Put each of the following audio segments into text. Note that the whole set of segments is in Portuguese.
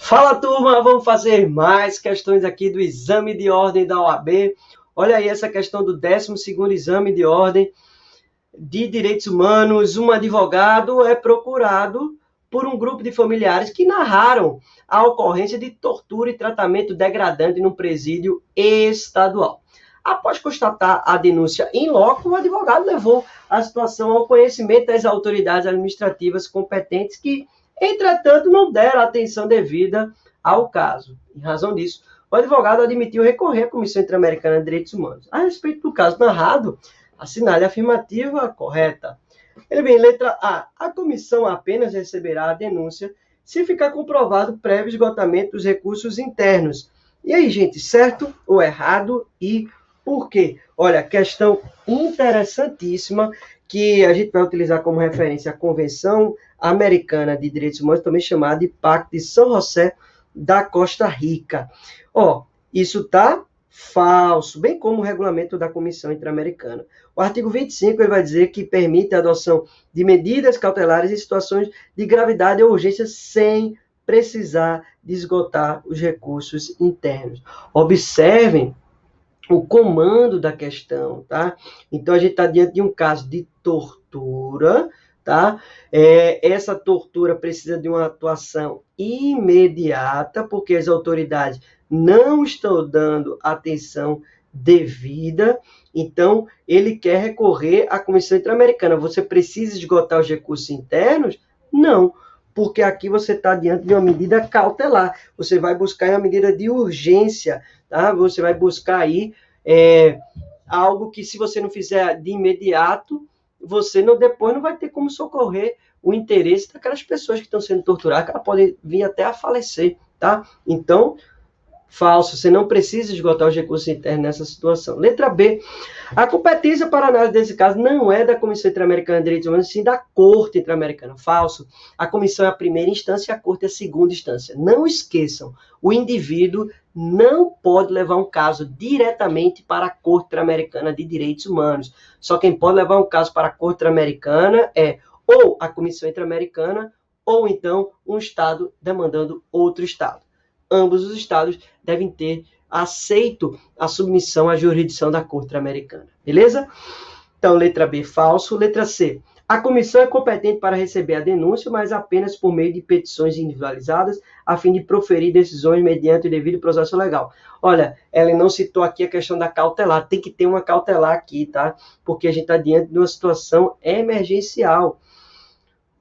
Fala, turma, vamos fazer mais questões aqui do exame de ordem da OAB. Olha aí essa questão do 12º exame de ordem de direitos humanos. Um advogado é procurado por um grupo de familiares que narraram a ocorrência de tortura e tratamento degradante num presídio estadual. Após constatar a denúncia in loco, o advogado levou a situação ao conhecimento das autoridades administrativas competentes que, entretanto, não deram atenção devida ao caso. Em razão disso, o advogado admitiu recorrer à Comissão Interamericana de Direitos Humanos. A respeito do caso narrado, assinale a afirmativa correta. Letra A. A comissão apenas receberá a denúncia se ficar comprovado prévio esgotamento dos recursos internos. E aí, gente, certo ou errado e por quê? Olha, questão interessantíssima que a gente vai utilizar como referência a Convenção Americana de Direitos Humanos, também chamada de Pacto de São José da Costa Rica. Isso está falso, bem como o regulamento da Comissão Interamericana. O artigo 25 ele vai dizer que permite a adoção de medidas cautelares em situações de gravidade ou urgência sem precisar de esgotar os recursos internos. Observem o comando da questão, tá? Então, a gente está diante de um caso de tortura, tá? Essa tortura precisa de uma atuação imediata, porque as autoridades não estão dando atenção devida, então ele quer recorrer à Comissão Interamericana. Você precisa esgotar os recursos internos? Não, porque aqui você está diante de uma medida cautelar. Você vai buscar uma medida de urgência, tá? Você vai buscar aí algo que, se você não fizer de imediato, você depois não vai ter como socorrer o interesse daquelas pessoas que estão sendo torturadas, que elas podem vir até a falecer, tá? Então, falso, você não precisa esgotar os recursos internos nessa situação. Letra B. A competência para análise desse caso não é da Comissão Interamericana de Direitos Humanos, sim da Corte Interamericana. Falso. A comissão é a primeira instância e a Corte é a segunda instância. Não esqueçam, o indivíduo não pode levar um caso diretamente para a Corte Interamericana de Direitos Humanos. Só quem pode levar um caso para a Corte Interamericana é ou a Comissão Interamericana ou então um Estado demandando outro Estado. Ambos os estados devem ter aceito a submissão à jurisdição da Corte Interamericana. Beleza? Então, letra B, falso. Letra C. A comissão é competente para receber a denúncia, mas apenas por meio de petições individualizadas, a fim de proferir decisões mediante o devido processo legal. Olha, ela não citou aqui a questão da cautelar. Tem que ter uma cautelar aqui, tá? Porque a gente está diante de uma situação emergencial.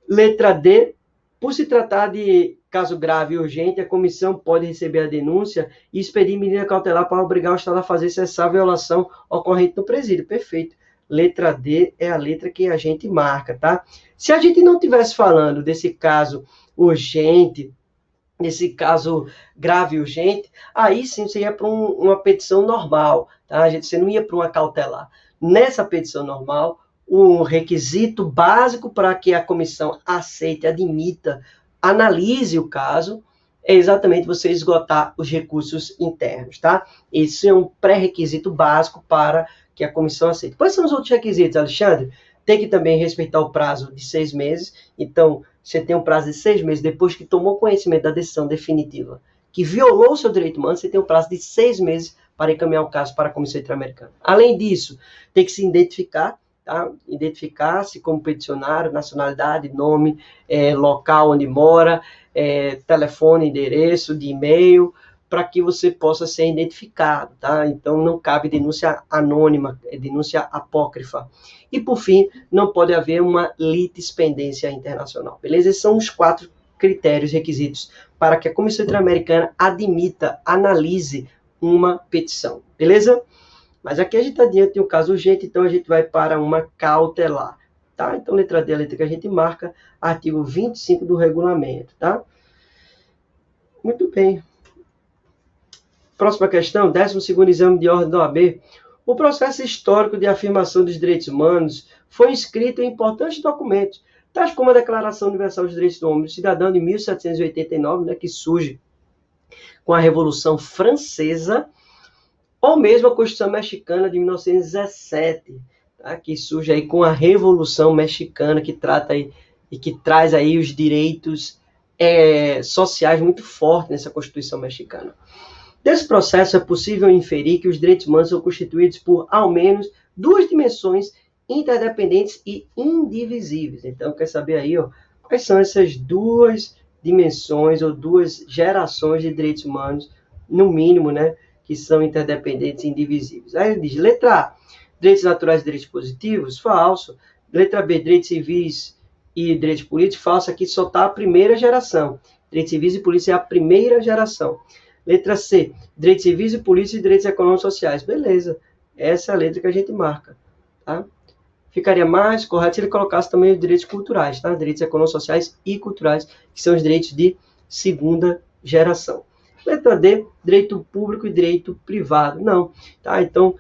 Letra D. Por se tratar de caso grave e urgente, a comissão pode receber a denúncia e expedir medida cautelar para obrigar o Estado a fazer cessar a violação ocorrente no presídio. Perfeito. Letra D é a letra que a gente marca, tá? Se a gente não estivesse falando desse caso urgente, desse caso grave e urgente, aí sim você ia para uma petição normal, tá? Você não ia para uma cautelar. Nessa petição normal, um requisito básico para que a comissão aceite, admita, analise o caso, é exatamente você esgotar os recursos internos, tá? Esse é um pré-requisito básico para que a comissão aceite. Quais são os outros requisitos, Alexandre? Tem que também respeitar o prazo de 6 meses. Então, você tem um prazo de 6 meses depois que tomou conhecimento da decisão definitiva, que violou o seu direito humano, você tem um prazo de 6 meses para encaminhar o caso para a Comissão Interamericana. Além disso, tem que se identificar, tá? Identificar-se como peticionário, nacionalidade, nome, local onde mora, telefone, endereço, de e-mail, para que você possa ser identificado, tá? Então, não cabe denúncia anônima, denúncia apócrifa. E, por fim, não pode haver uma litispendência internacional, beleza? Esses são os 4 critérios, requisitos, para que a Comissão Interamericana admita, analise uma petição, beleza? Mas aqui a gente está diante de um caso urgente, então a gente vai para uma cautelar, tá? Então, letra D é a letra que a gente marca, artigo 25 do regulamento, tá? Muito bem. Próxima questão, 12º exame de ordem da OAB. O processo histórico de afirmação dos direitos humanos foi inscrito em importantes documentos, tais como a Declaração Universal dos Direitos do Homem e do Cidadão de 1789, né, que surge com a Revolução Francesa, ou mesmo a Constituição Mexicana de 1917, tá, que surge aí com a Revolução Mexicana, que trata aí, e que traz aí os direitos sociais muito fortes nessa Constituição mexicana. Desse processo é possível inferir que os direitos humanos são constituídos por, ao menos, duas dimensões interdependentes e indivisíveis. Então, quer saber aí, quais são essas duas dimensões ou duas gerações de direitos humanos, no mínimo, né, que são interdependentes e indivisíveis. Aí ele diz, letra A, direitos naturais e direitos positivos, falso. Letra B, direitos civis e direitos políticos, falso. Aqui só está a primeira geração. Direitos civis e polícia é a primeira geração. Letra C, direitos civis e polícia e direitos econômicos e sociais. Beleza, essa é a letra que a gente marca, tá? Ficaria mais correto se ele colocasse também os direitos culturais, tá? Direitos econômicos, sociais e culturais, que são os direitos de segunda geração. Letra D, direito público e direito privado. Não, tá? Então,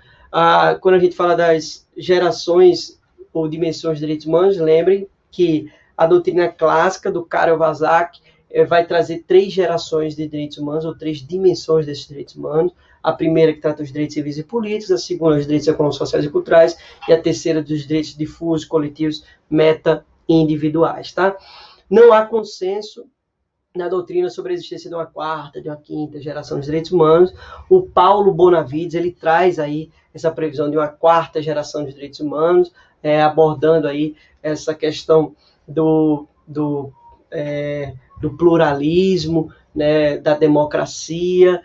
quando a gente fala das gerações ou dimensões de direitos humanos, lembrem que a doutrina clássica do Karol Vazak vai trazer 3 gerações de direitos humanos, ou 3 dimensões desses direitos humanos. A primeira que trata dos direitos civis e políticos, a segunda dos direitos econômicos, sociais e culturais, e a terceira dos direitos difusos, coletivos, meta-individuais, tá? Não há consenso na doutrina sobre a existência de uma quarta, de uma quinta geração de direitos humanos. O Paulo Bonavides, ele traz aí essa previsão de uma quarta geração de direitos humanos, abordando aí essa questão do pluralismo, né, da democracia.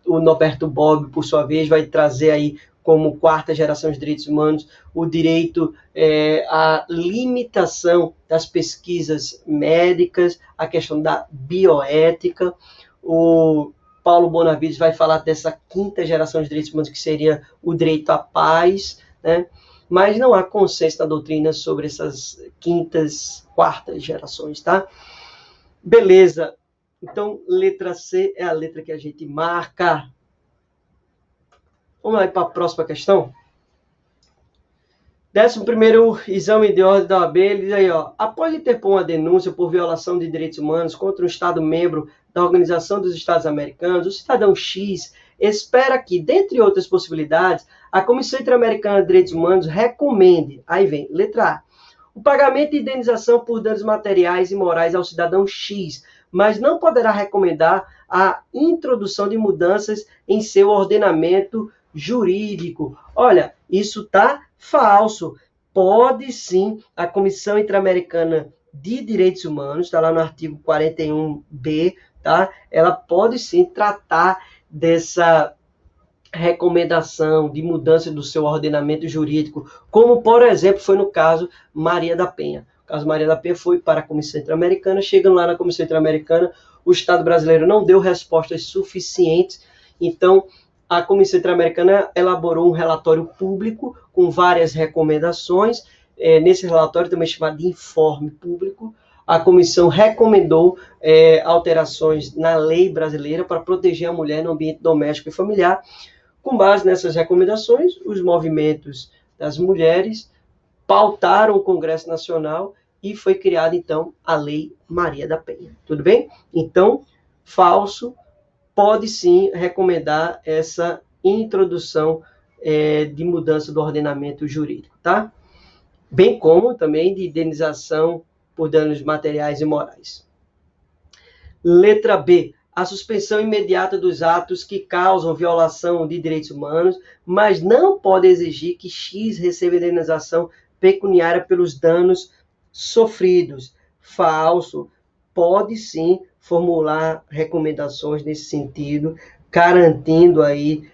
O Norberto Bobbio, por sua vez, vai trazer aí como quarta geração de direitos humanos o direito à limitação das pesquisas médicas, a questão da bioética. O Paulo Bonavides vai falar dessa quinta geração de direitos humanos, que seria o direito à paz, né? Mas não há consenso na doutrina sobre essas quartas gerações, tá? Beleza. Então, letra C é a letra que a gente marca. Vamos lá para a próxima questão. 11º exame de ordem da OAB, ele diz aí, após interpor uma denúncia por violação de direitos humanos contra um Estado membro da Organização dos Estados Americanos, o cidadão X espera que, dentre outras possibilidades, a Comissão Interamericana de Direitos Humanos recomende, aí vem, letra A, o pagamento de indenização por danos materiais e morais ao cidadão X, mas não poderá recomendar a introdução de mudanças em seu ordenamento jurídico. Olha, isso está falso. Pode sim, a Comissão Interamericana de Direitos Humanos, está lá no artigo 41b, tá? Ela pode sim tratar dessa recomendação de mudança do seu ordenamento jurídico, como, por exemplo, foi no caso Maria da Penha. O caso Maria da Penha foi para a Comissão Interamericana, chegando lá na Comissão Interamericana, o Estado brasileiro não deu respostas suficientes, então a Comissão Interamericana elaborou um relatório público com várias recomendações. Nesse relatório, também chamado de informe público, a comissão recomendou alterações na lei brasileira para proteger a mulher no ambiente doméstico e familiar. Com base nessas recomendações, os movimentos das mulheres pautaram o Congresso Nacional e foi criada, então, a Lei Maria da Penha. Tudo bem? Então, falso, pode sim recomendar essa introdução de mudança do ordenamento jurídico, tá? Bem como também de indenização por danos materiais e morais. Letra B. A suspensão imediata dos atos que causam violação de direitos humanos, mas não pode exigir que X receba indenização pecuniária pelos danos sofridos. Falso. Pode sim formular recomendações nesse sentido, garantindo aí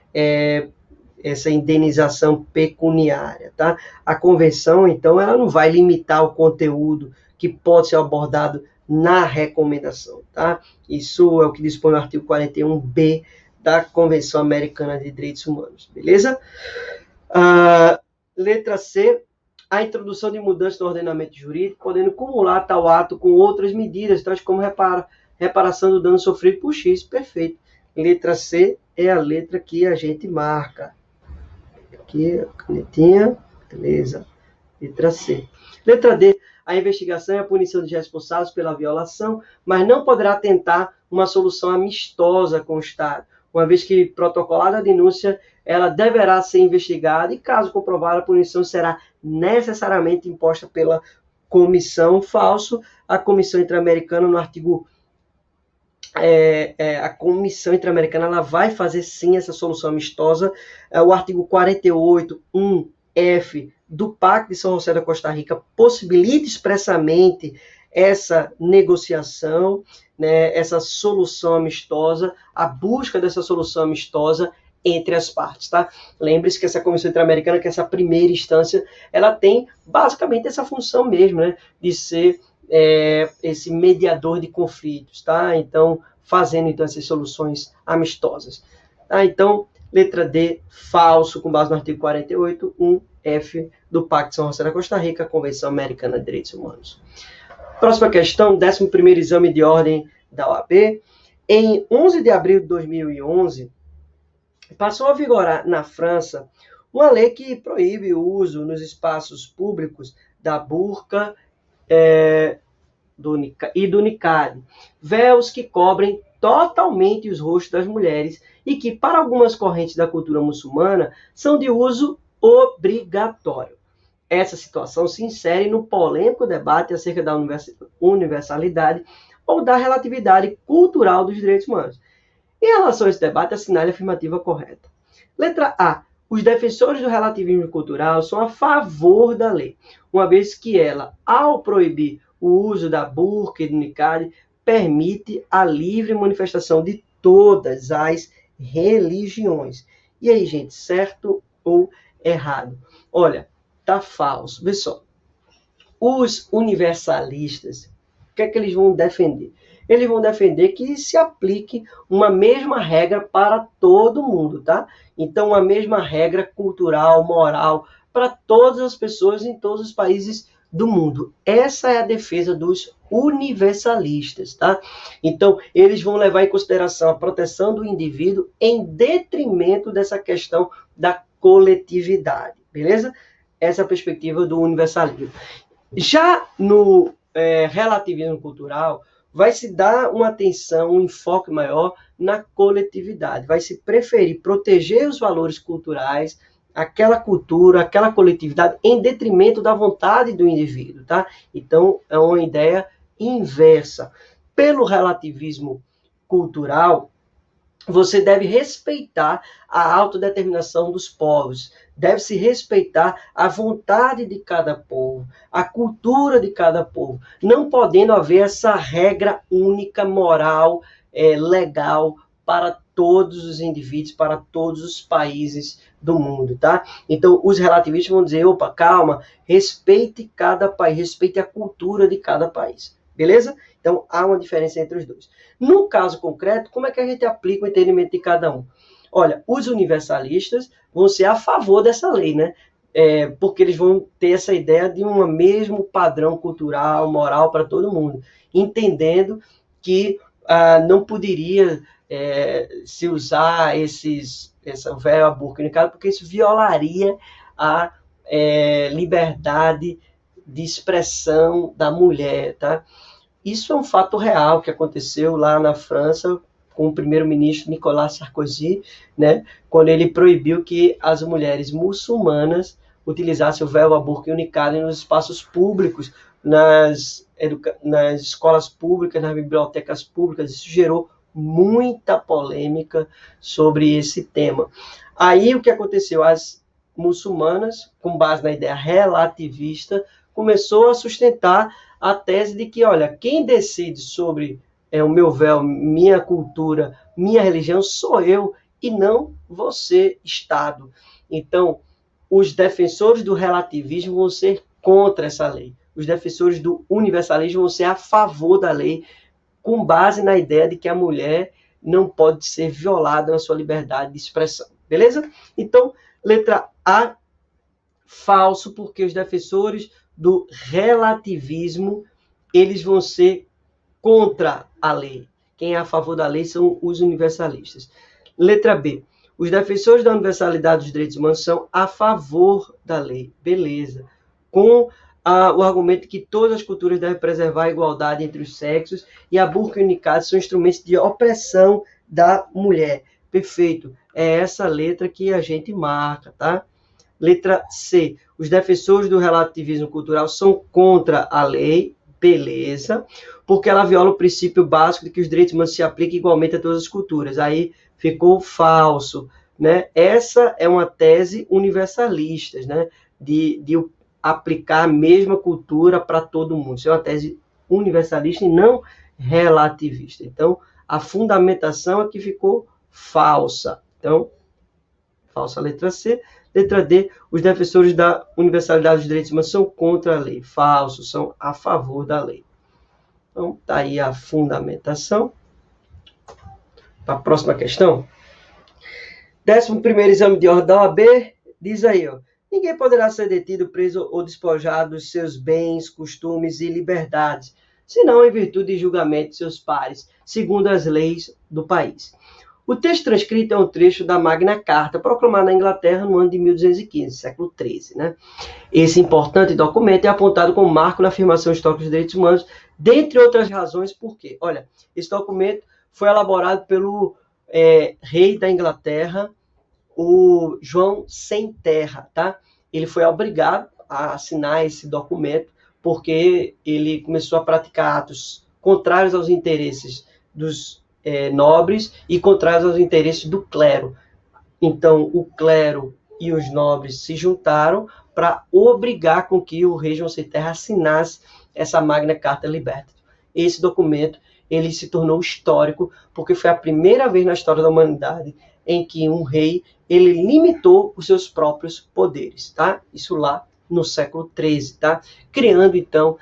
essa indenização pecuniária, tá? A convenção, então, ela não vai limitar o conteúdo que pode ser abordado na recomendação, tá? Isso é o que dispõe o artigo 41b da Convenção Americana de Direitos Humanos, beleza? Letra C, a introdução de mudanças no ordenamento jurídico, podendo cumular tal ato com outras medidas, tais como reparação do dano sofrido por X, perfeito. Letra C é a letra que a gente marca. Aqui, a canetinha, beleza. Letra C. Letra D, a investigação e a punição dos responsáveis pela violação, mas não poderá tentar uma solução amistosa com o Estado. Uma vez que protocolada a denúncia, ela deverá ser investigada e, caso comprovada, a punição será necessariamente imposta pela comissão. Falso. a Comissão Interamericana, no artigo a Comissão Interamericana ela vai fazer sim essa solução amistosa. O artigo 48.1f do Pacto de São José da Costa Rica possibilita expressamente essa negociação, né, essa solução amistosa, a busca dessa solução amistosa entre as partes, tá? Lembre-se que essa Comissão Interamericana, que essa primeira instância, ela tem basicamente essa função mesmo, né, de ser esse mediador de conflitos, tá? Então, fazendo então essas soluções amistosas. Tá? Então, letra D, falso, com base no artigo 48.1f do Pacto de São José da Costa Rica, Convenção Americana de Direitos Humanos. Próxima questão, 11º exame de ordem da OAB. Em 11 de abril de 2011, passou a vigorar na França uma lei que proíbe o uso nos espaços públicos da burca e do niqab, véus que cobrem totalmente os rostos das mulheres e que, para algumas correntes da cultura muçulmana, são de uso obrigatório. Essa situação se insere no polêmico debate acerca da universalidade ou da relatividade cultural dos direitos humanos. Em relação a esse debate, assinale a afirmativa correta. Letra A. Os defensores do relativismo cultural são a favor da lei, uma vez que ela, ao proibir o uso da burca e do niqab, permite a livre manifestação de todas as religiões. E aí, gente, certo ou errado? Olha, tá falso. Vê só. Os universalistas, o que é que eles vão defender? Eles vão defender que se aplique uma mesma regra para todo mundo, tá? Então, uma mesma regra cultural, moral, para todas as pessoas em todos os países do mundo. Essa é a defesa dos universalistas, tá? Então, eles vão levar em consideração a proteção do indivíduo em detrimento dessa questão da coletividade, beleza? Essa é a perspectiva do universalismo. Já no relativismo cultural, vai se dar uma atenção, um enfoque maior na coletividade. Vai se preferir proteger os valores culturais, aquela cultura, aquela coletividade, em detrimento da vontade do indivíduo, tá? Então, é uma ideia inversa. Pelo relativismo cultural, você deve respeitar a autodeterminação dos povos, deve-se respeitar a vontade de cada povo, a cultura de cada povo, não podendo haver essa regra única, moral, legal, para todos os indivíduos, para todos os países do mundo, tá? Então, os relativistas vão dizer, opa, calma, respeite cada país, respeite a cultura de cada país, beleza? Então, há uma diferença entre os dois. No caso concreto, como é que a gente aplica o entendimento de cada um? Olha, os universalistas vão ser a favor dessa lei, né? Porque eles vão ter essa ideia de um mesmo padrão cultural, moral para todo mundo, entendendo que não poderia se usar essa véu, a burca e niqab, porque isso violaria a liberdade de expressão da mulher, tá? Isso é um fato real que aconteceu lá na França com o primeiro-ministro Nicolas Sarkozy, né, quando ele proibiu que as mulheres muçulmanas utilizassem o véu, a burca e o niqab nos espaços públicos, nas escolas públicas, nas bibliotecas públicas. Isso gerou muita polêmica sobre esse tema. Aí o que aconteceu? As muçulmanas, com base na ideia relativista, começou a sustentar a tese de que, olha, quem decide sobre o meu véu, minha cultura, minha religião, sou eu e não você, Estado. Então, os defensores do relativismo vão ser contra essa lei. Os defensores do universalismo vão ser a favor da lei, com base na ideia de que a mulher não pode ser violada na sua liberdade de expressão. Beleza? Então, letra A, falso, porque os defensores do relativismo, eles vão ser contra a lei. Quem é a favor da lei são os universalistas. Letra B. Os defensores da universalidade dos direitos humanos são a favor da lei. Beleza. Com o argumento de que todas as culturas devem preservar a igualdade entre os sexos e a burca e o niqab são instrumentos de opressão da mulher. Perfeito. É essa letra que a gente marca, tá? Letra C. Os defensores do relativismo cultural são contra a lei. Beleza. Porque ela viola o princípio básico de que os direitos humanos se aplicam igualmente a todas as culturas. Aí ficou falso, né? Essa é uma tese universalista, né? De aplicar a mesma cultura para todo mundo. Isso é uma tese universalista e não relativista. Então, a fundamentação aqui ficou falsa. Então, falsa a letra C. Letra D, os defensores da universalidade dos direitos humanos são contra a lei. Falso, são a favor da lei. Então, está aí a fundamentação. Para a próxima questão. 11º exame de ordem da OAB, diz aí, ó. Ninguém poderá ser detido, preso ou despojado dos seus bens, costumes e liberdades, senão em virtude de julgamento de seus pares, segundo as leis do país. O texto transcrito é um trecho da Magna Carta, proclamada na Inglaterra no ano de 1215, século XIII. Né? Esse importante documento é apontado como marco na afirmação histórica dos direitos humanos, dentre outras razões, por quê? Olha, esse documento foi elaborado pelo rei da Inglaterra, o João Sem Terra, tá? Ele foi obrigado a assinar esse documento porque ele começou a praticar atos contrários aos interesses dos nobres e contrários aos interesses do clero. Então, o clero e os nobres se juntaram para obrigar com que o rei João Sem Terra assinasse essa Magna Carta Libertatum. Esse documento ele se tornou histórico porque foi a primeira vez na história da humanidade em que um rei ele limitou os seus próprios poderes, tá? Isso lá no século XIII, tá? Criando então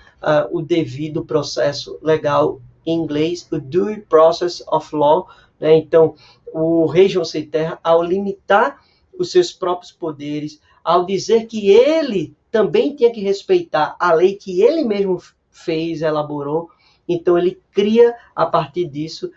o devido processo legal em inglês, o due process of law, né? Então o rei João Sem Terra, ao limitar os seus próprios poderes, ao dizer que ele também tinha que respeitar a lei que ele mesmo fez, elaborou, então ele cria a partir disso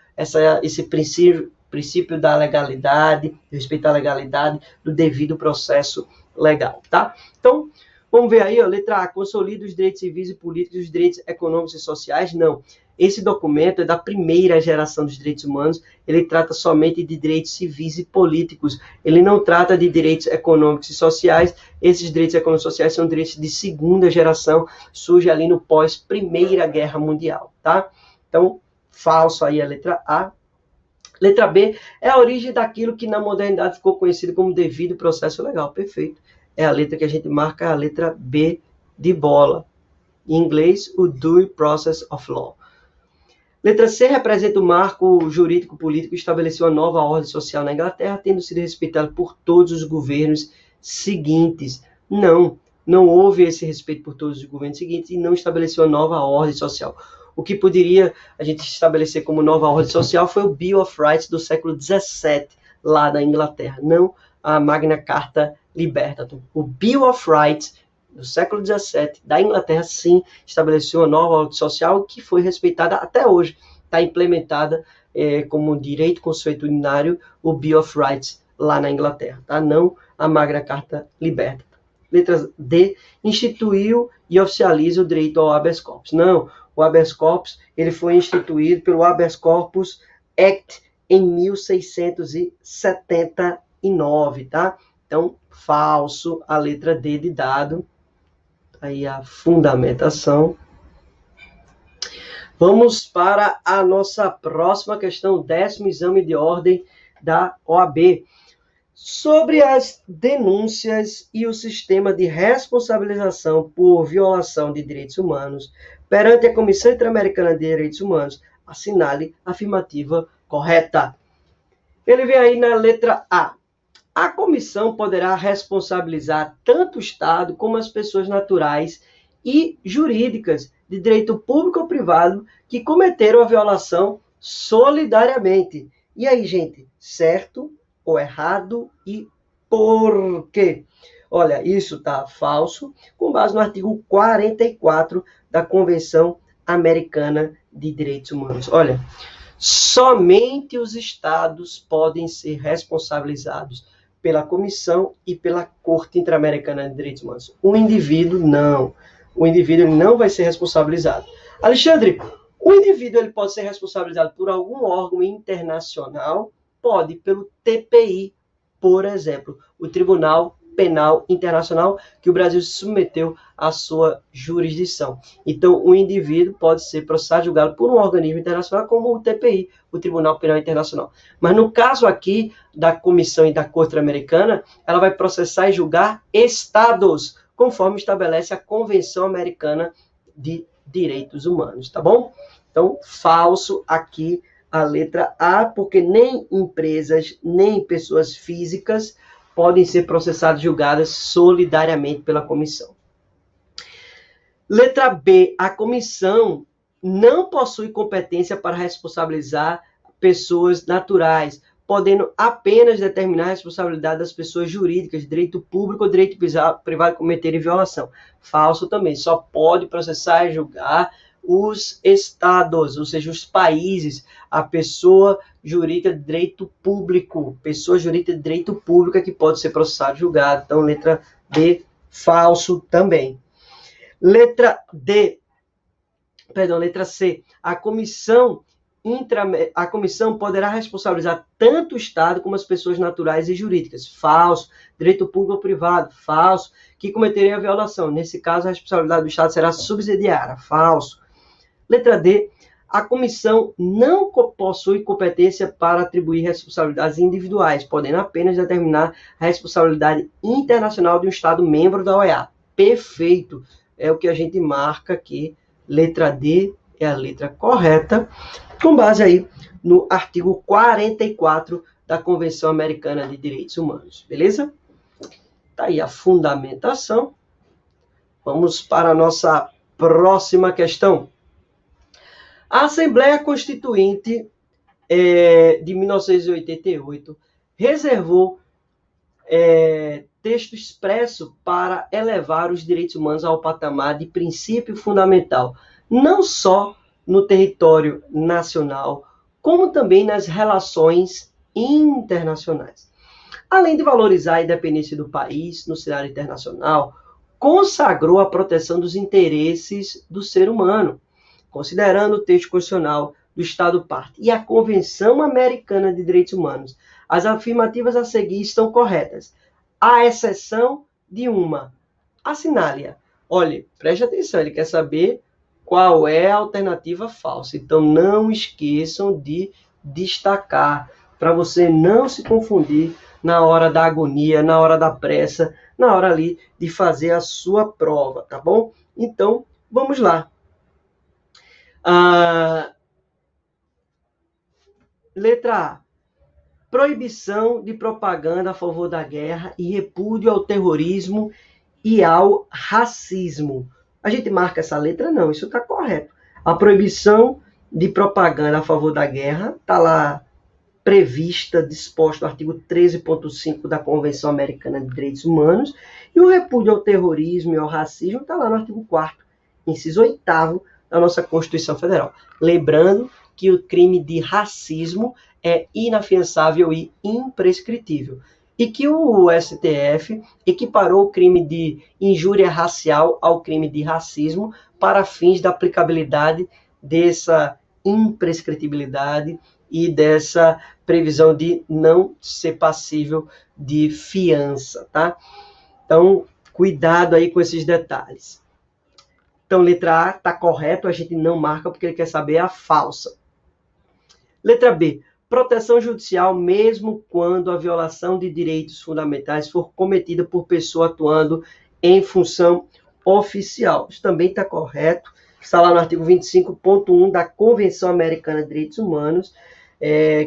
esse princípio da legalidade, respeitar a legalidade do devido processo legal, tá? Então, vamos ver aí, ó, letra A, consolida os direitos civis e políticos, os direitos econômicos e sociais? Não. Esse documento é da primeira geração dos direitos humanos, ele trata somente de direitos civis e políticos, ele não trata de direitos econômicos e sociais. Esses direitos econômicos e sociais são direitos de segunda geração, surge ali no pós-Primeira Guerra Mundial, tá? Então, falso aí a letra A. Letra B é a origem daquilo que na modernidade ficou conhecido como devido processo legal. Perfeito. É a letra que a gente marca, a letra B de bola. Em inglês, o due process of law. Letra C representa o marco jurídico político que estabeleceu a nova ordem social na Inglaterra, tendo sido respeitado por todos os governos seguintes. Não houve esse respeito por todos os governos seguintes e não estabeleceu a nova ordem social. O que poderia a gente estabelecer como nova ordem social foi o Bill of Rights do século XVII, lá da Inglaterra, não a Magna Carta Libertatum. O Bill of Rights do século XVII, da Inglaterra, sim, estabeleceu uma nova ordem social que foi respeitada até hoje. Está implementada como direito consuetudinário o Bill of Rights lá na Inglaterra, tá? Não a Magna Carta Libertatum. Letra D, instituiu e oficializa o direito ao habeas corpus. Não, o habeas corpus ele foi instituído pelo Habeas Corpus Act em 1679, tá? Então, falso, a letra D de dado. Aí a fundamentação. Vamos para a nossa próxima questão, 10º exame de ordem da OAB. Sobre as denúncias e o sistema de responsabilização por violação de direitos humanos perante a Comissão Interamericana de Direitos Humanos, assinale a afirmativa correta. Ele vem aí na letra A. A comissão poderá responsabilizar tanto o Estado como as pessoas naturais e jurídicas de direito público ou privado que cometeram a violação solidariamente. E aí, gente, certo ou errado e por quê? Olha, isso está falso, com base no artigo 44 da Convenção Americana de Direitos Humanos. Olha, somente os estados podem ser responsabilizados pela Comissão e pela Corte Interamericana de Direitos Humanos. O indivíduo, não. O indivíduo não vai ser responsabilizado. Alexandre, o indivíduo ele pode ser responsabilizado por algum órgão internacional? Pode, pelo TPI, por exemplo, o Tribunal Penal Internacional que o Brasil se submeteu à sua jurisdição. Então, o indivíduo pode ser processado e julgado por um organismo internacional como o TPI, o Tribunal Penal Internacional. Mas no caso aqui da Comissão e da Corte Americana, ela vai processar e julgar estados, conforme estabelece a Convenção Americana de Direitos Humanos, tá bom? Então, falso aqui a letra A, porque nem empresas, nem pessoas físicas podem ser processadas e julgadas solidariamente pela comissão. Letra B, a comissão não possui competência para responsabilizar pessoas naturais, podendo apenas determinar a responsabilidade das pessoas jurídicas, direito público ou direito privado cometerem violação. Falso também, só pode processar e julgar os estados, ou seja, os países, a pessoa jurídica de direito público, pessoa jurídica de direito público que pode ser processada e julgada. Então, letra B, falso também. Letra C, a comissão poderá responsabilizar tanto o Estado como as pessoas naturais e jurídicas. Falso. Direito público ou privado. Falso. Que cometerem a violação. Nesse caso, a responsabilidade do Estado será subsidiária. Falso. Letra D, a comissão não possui competência para atribuir responsabilidades individuais, podendo apenas determinar a responsabilidade internacional de um Estado membro da OEA. Perfeito. É o que a gente marca aqui. Letra D é a letra correta, com base aí no artigo 44 da Convenção Americana de Direitos Humanos. Beleza? Tá aí a fundamentação. Vamos para a nossa próxima questão. A Assembleia Constituinte de 1988 reservou texto expresso para elevar os direitos humanos ao patamar de princípio fundamental, não só no território nacional, como também nas relações internacionais. Além de valorizar a independência do país no cenário internacional, consagrou a proteção dos interesses do ser humano, considerando o texto constitucional do Estado parte e a Convenção Americana de Direitos Humanos. As afirmativas a seguir estão corretas, à exceção de uma. Assinale-a. Olhe, preste atenção, ele quer saber qual é a alternativa falsa. Então, não esqueçam de destacar, para você não se confundir na hora da agonia, na hora da pressa, na hora ali de fazer a sua prova, tá bom? Então, vamos lá. Letra A. Proibição de propaganda a favor da guerra e repúdio ao terrorismo e ao racismo. A gente marca essa letra? Não, isso está correto. A proibição de propaganda a favor da guerra está lá prevista, disposta no artigo 13.5 da Convenção Americana de Direitos Humanos, e o repúdio ao terrorismo e ao racismo está lá no artigo 4º, inciso 8º da nossa Constituição Federal. Lembrando que o crime de racismo é inafiançável e imprescritível, e que o STF equiparou o crime de injúria racial ao crime de racismo para fins da aplicabilidade dessa imprescritibilidade e dessa previsão de não ser passível de fiança, tá? Então, cuidado aí com esses detalhes. Então, letra A está correto, a gente não marca porque ele quer saber a falsa. Letra B. Proteção judicial mesmo quando a violação de direitos fundamentais for cometida por pessoa atuando em função oficial. Isso também está correto. Está lá no artigo 25.1 da Convenção Americana de Direitos Humanos,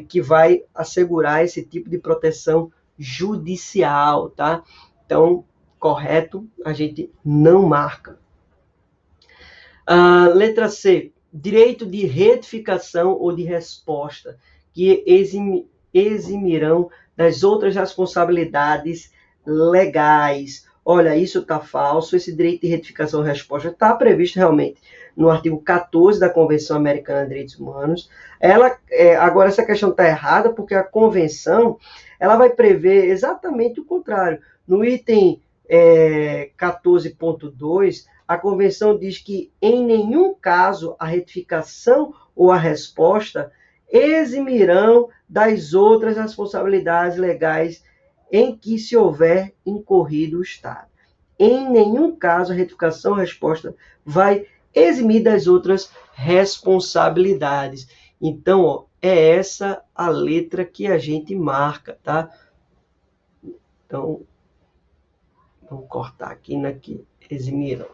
que vai assegurar esse tipo de proteção judicial, tá? Então, correto, a gente não marca. Letra C. Direito de retificação ou de resposta, que eximirão das outras responsabilidades legais. Olha, isso está falso. Esse direito de retificação ou resposta está previsto realmente no artigo 14 da Convenção Americana de Direitos Humanos. Agora, essa questão está errada, porque a Convenção ela vai prever exatamente o contrário. No item 14.2, a Convenção diz que, em nenhum caso, a retificação ou a resposta eximirão das outras responsabilidades legais em que se houver incorrido o Estado. Em nenhum caso a retificação ou resposta vai eximir das outras responsabilidades. Então, ó, é essa a letra que a gente marca, tá? Então, vamos cortar aqui na que eximiram.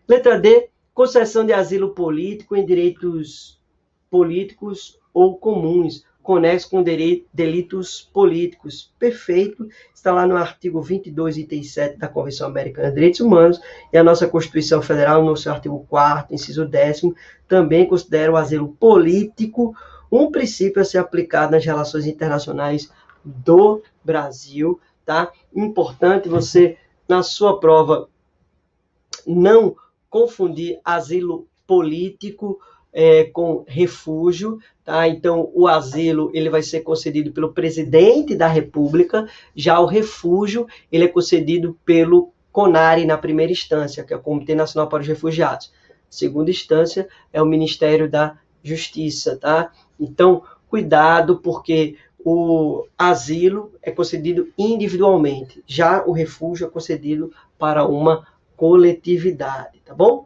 Letra D, concessão de asilo político em direitos políticos ou comuns, conexo com delitos políticos. Perfeito. Está lá no artigo 22, item 7 da Convenção Americana de Direitos Humanos, e a nossa Constituição Federal, no seu artigo 4º, inciso 10º, também considera o asilo político um princípio a ser aplicado nas relações internacionais do Brasil, tá? Importante você, na sua prova, não confundir asilo político com refúgio, tá? Então, o asilo ele vai ser concedido pelo presidente da República, já o refúgio ele é concedido pelo CONARE na primeira instância, que é o Comitê Nacional para os Refugiados. Segunda instância é o Ministério da Justiça, tá? Então, cuidado, porque o asilo é concedido individualmente, já o refúgio é concedido para uma coletividade, tá bom?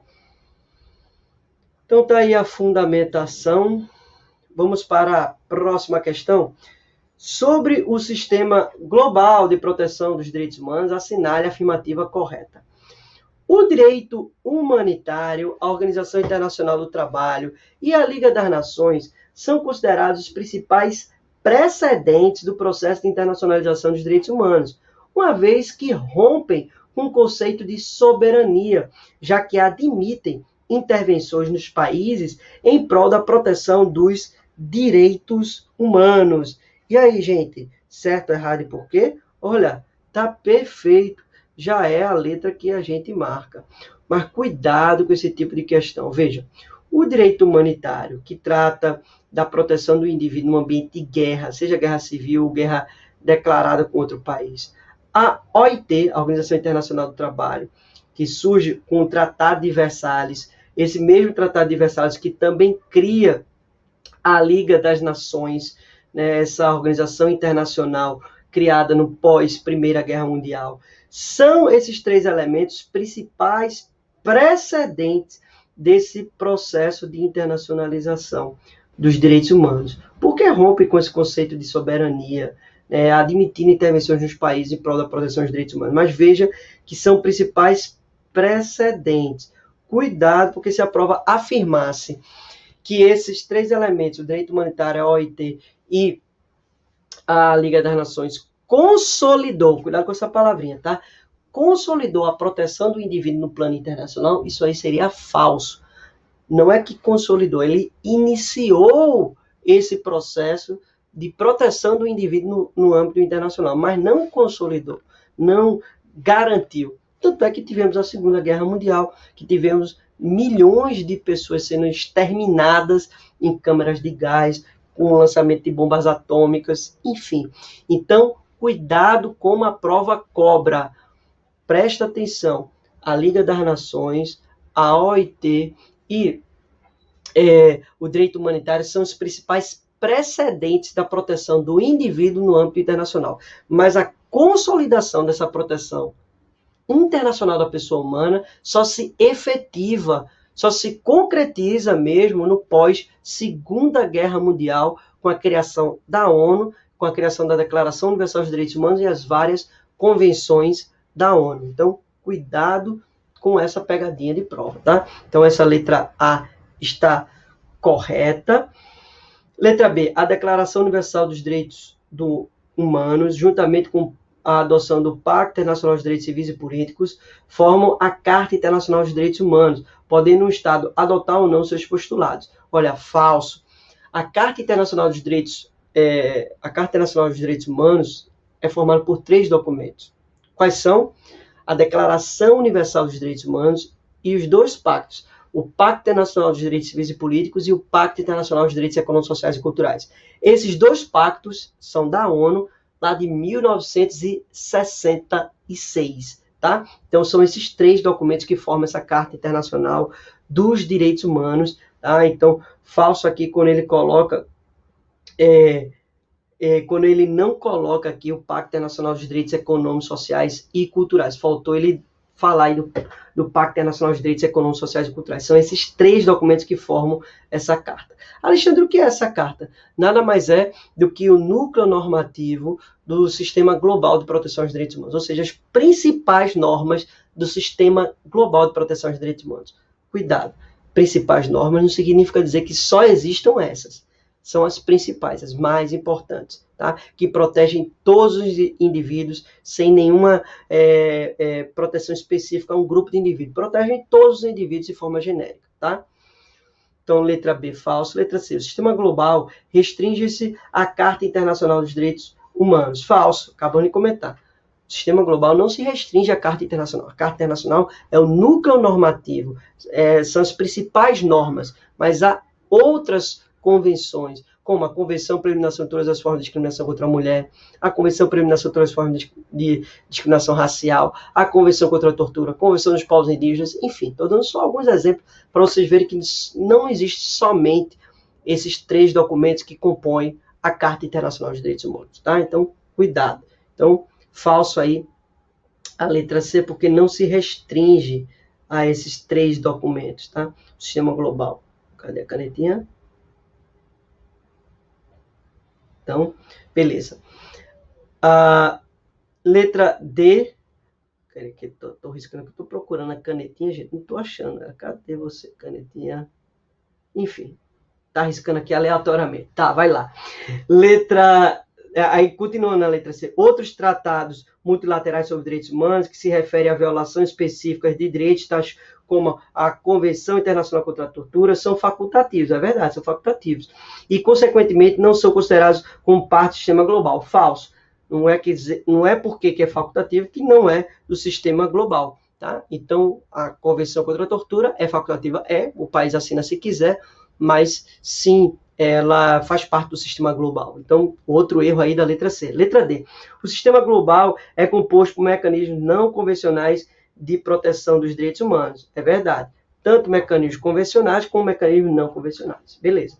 Então, tá aí a fundamentação. Vamos para a próxima questão. Sobre o sistema global de proteção dos direitos humanos, assinale a afirmativa correta. O direito humanitário, a Organização Internacional do Trabalho e a Liga das Nações são considerados os principais precedentes do processo de internacionalização dos direitos humanos, uma vez que rompem com o conceito de soberania, já que admitem intervenções nos países em prol da proteção dos direitos humanos. E aí, gente, certo, errado e por quê? Olha, tá perfeito, já é a letra que a gente marca. Mas cuidado com esse tipo de questão. Veja, o direito humanitário, que trata da proteção do indivíduo no ambiente de guerra, seja guerra civil, guerra declarada com outro país. A OIT, a Organização Internacional do Trabalho, que surge com o Tratado de Versalhes, esse mesmo Tratado de Versalhes que também cria a Liga das Nações, né, essa organização internacional criada no pós-Primeira Guerra Mundial. São esses três elementos principais precedentes desse processo de internacionalização dos direitos humanos. Porque rompe com esse conceito de soberania, admitindo intervenções nos países em prol da proteção dos direitos humanos. Mas veja que são principais precedentes. Cuidado, porque se a prova afirmasse que esses três elementos, o direito humanitário, a OIT e a Liga das Nações, consolidou, cuidado com essa palavrinha, tá? Consolidou a proteção do indivíduo no plano internacional, isso aí seria falso. Não é que consolidou, ele iniciou esse processo de proteção do indivíduo no âmbito internacional, mas não consolidou, não garantiu. Tanto é que tivemos a Segunda Guerra Mundial, que tivemos milhões de pessoas sendo exterminadas em câmaras de gás, com o lançamento de bombas atômicas, enfim. Então, cuidado como a prova cobra. Presta atenção, a Liga das Nações, a OIT e o direito humanitário são os principais precedentes da proteção do indivíduo no âmbito internacional. Mas a consolidação dessa proteção internacional da pessoa humana só se efetiva, só se concretiza mesmo no pós-Segunda Guerra Mundial, com a criação da ONU, com a criação da Declaração Universal dos Direitos Humanos e as várias convenções da ONU. Então, cuidado com essa pegadinha de prova, tá? Então, essa letra A está correta. Letra B, a Declaração Universal dos Direitos Humanos, juntamente com a adoção do Pacto Internacional dos Direitos Civis e Políticos, formam a Carta Internacional dos Direitos Humanos, podendo um Estado adotar ou não seus postulados. Olha, falso. A Carta Internacional dos Direitos Humanos é formada por 3 documentos. Quais são? A Declaração Universal dos Direitos Humanos e os 2 pactos, o Pacto Internacional dos Direitos Civis e Políticos e o Pacto Internacional dos Direitos Econômicos, Sociais e Culturais. Esses 2 pactos são da ONU, lá de 1966, tá? Então, são esses 3 documentos que formam essa Carta Internacional dos Direitos Humanos, tá? Então, falso aqui quando ele coloca quando ele não coloca aqui o Pacto Internacional dos Direitos Econômicos, Sociais e Culturais. Faltou ele falar aí do Pacto Internacional dos Direitos Econômicos, Sociais e Culturais. São esses 3 documentos que formam essa carta. Alexandre, o que é essa carta? Nada mais é do que o núcleo normativo do Sistema Global de Proteção aos Direitos Humanos, ou seja, as principais normas do Sistema Global de Proteção aos Direitos Humanos. Cuidado, principais normas não significa dizer que só existam essas. São as principais, as mais importantes, tá? Que protegem todos os indivíduos sem nenhuma proteção específica a um grupo de indivíduos. Protegem todos os indivíduos de forma genérica, tá? Então, letra B, falso. Letra C, o sistema global restringe-se à Carta Internacional dos Direitos Humanos. Falso, acabamos de comentar. O sistema global não se restringe à Carta Internacional. A Carta Internacional é o núcleo normativo, são as principais normas, mas há outras convenções, como a Convenção para a Eliminação de Todas as Formas de Discriminação contra a Mulher, a Convenção para a Eliminação de Todas as Formas de Discriminação Racial, a Convenção contra a Tortura, a Convenção dos Povos Indígenas, enfim, estou dando só alguns exemplos para vocês verem que não existe somente esses 3 documentos que compõem a Carta Internacional dos Direitos Humanos, tá? Então, cuidado. Então, falso aí a letra C, porque não se restringe a esses 3 documentos, tá? O sistema global. Cadê a canetinha? Então, beleza. A letra D. Peraí, que tô riscando, que eu tô procurando a canetinha, gente. Não tô achando. Cadê você, canetinha? Enfim, tá riscando aqui aleatoriamente. Tá, vai lá. Aí, continuando na letra C. Outros tratados multilaterais sobre direitos humanos que se referem a violações específicas de direitos, tais como a Convenção Internacional contra a Tortura, são facultativos, é verdade, são facultativos. E, consequentemente, não são considerados como parte do sistema global. Falso. Não é porque é facultativo que não é do sistema global. Tá? Então, a Convenção contra a Tortura é facultativa? O país assina se quiser, mas sim, ela faz parte do sistema global. Então, outro erro aí da letra C. Letra D. O sistema global é composto por mecanismos não convencionais de proteção dos direitos humanos. É verdade. Tanto mecanismos convencionais como mecanismos não convencionais. Beleza.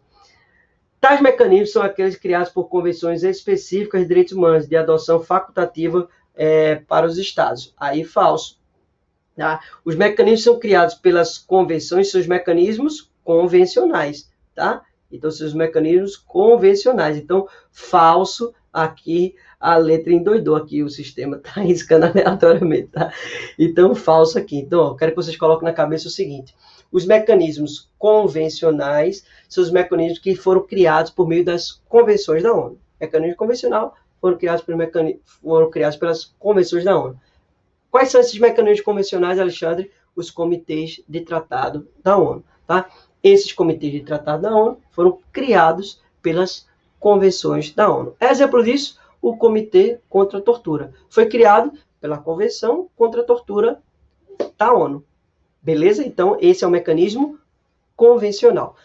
Tais mecanismos são aqueles criados por convenções específicas de direitos humanos, de adoção facultativa para os Estados. Aí, falso. Tá? Os mecanismos são criados pelas convenções, seus mecanismos convencionais. Tá? Então, seus mecanismos convencionais. Então, falso aqui, a letra endoidou aqui, o sistema está riscando aleatoriamente, tá? Então, falso aqui. Então, eu quero que vocês coloquem na cabeça o seguinte: os mecanismos convencionais são os mecanismos que foram criados por meio das convenções da ONU. Mecanismo convencional foram criados pelas convenções da ONU. Quais são esses mecanismos convencionais, Alexandre? Os comitês de tratado da ONU, tá? Esses comitês de tratado da ONU foram criados pelas convenções da ONU. Exemplo disso, o Comitê contra a Tortura. Foi criado pela Convenção contra a Tortura da ONU. Beleza? Então, esse é o mecanismo convencional.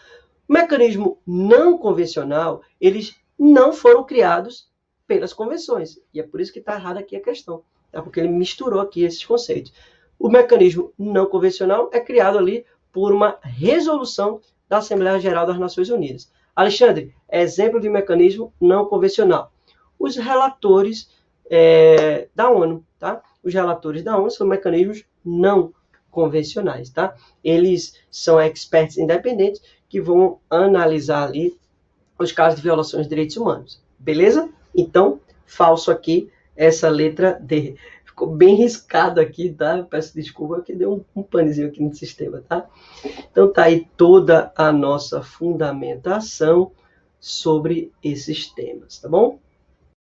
O mecanismo não convencional, eles não foram criados pelas convenções. E é por isso que está errada aqui a questão. Tá? Porque ele misturou aqui esses conceitos. O mecanismo não convencional é criado ali por uma resolução da Assembleia Geral das Nações Unidas. Alexandre, exemplo de mecanismo não convencional. Os relatores da ONU, tá? Os relatores da ONU são mecanismos não convencionais, tá? Eles são experts independentes que vão analisar ali os casos de violações de direitos humanos. Beleza? Então, falso aqui, essa letra D. Ficou bem riscado aqui, tá? Peço desculpa que deu um panezinho aqui no sistema, tá? Então, tá aí toda a nossa fundamentação sobre esses temas, tá bom?